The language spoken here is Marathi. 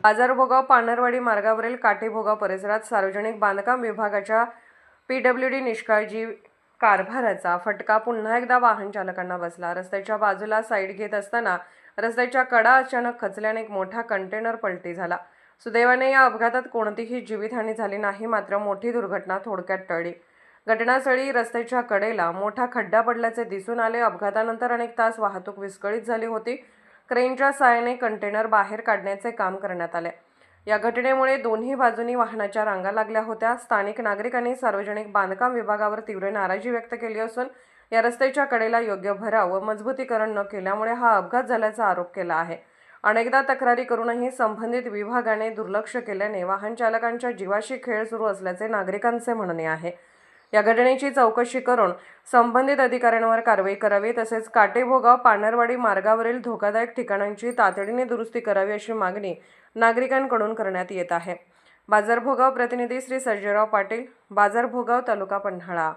बाजारभोगाव पानरवाडी मार्गावरील काटेभोगाव परिसरात सार्वजनिक बांधकाम विभागाच्या PWD निष्काळजी कारभाराचा फटका पुन्हा एकदा वाहन चालकांना बसला। रस्त्याच्या बाजूला साईड घेत असताना रस्त्याच्या कडा अचानक खचल्याने एक मोठा कंटेनर पलटी झाला। सुदैवाने या अपघातात कोणतीही जीवितहानी झाली नाही, मात्र मोठी दुर्घटना थोडक्यात टळली। घटनास्थळी रस्त्याच्या कडेला मोठा खड्डा पडल्याचे दिसून आले। अपघातानंतर अनेक तास वाहतूक विस्कळीत झाली होती। क्रेनच्या सहाय्याने कंटेनर बाहेर काढण्याचे काम करण्यात आले। या घटनेमुळे दोन्ही बाजूनी वाहनाच्या रांगा लागल्या होत्या। स्थानिक नागरिकांनी सार्वजनिक बांधकाम विभागावर तीव्र नाराजी व्यक्त केली असून या रस्त्याच्या कडेला योग्य भराव व मजबूतीकरण न केल्यामुळे हा अपघात झाल्याचा आरोप केला आहे। अनेकदा तक्रारी करूनही संबंधित विभागाने दुर्लक्ष केल्याने वाहन चालकांच्या जीवाशी खेळ सुरू असल्याचे नागरिकांचे म्हणणे आहे। या घटनेची चौकशी करून संबंधित अधिकाऱ्यांवर कारवाई करावी, तसेच काटेभोगाव पानरवाडी मार्गावरील धोकादायक ठिकाणांची तातडीने दुरुस्ती करावी अशी मागणी नागरिकांकडून करण्यात येत आहे। बाजारभोगाव प्रतिनिधी श्री सर्जेराव पाटील, बाजारभोगाव, तालुका पन्हाळा।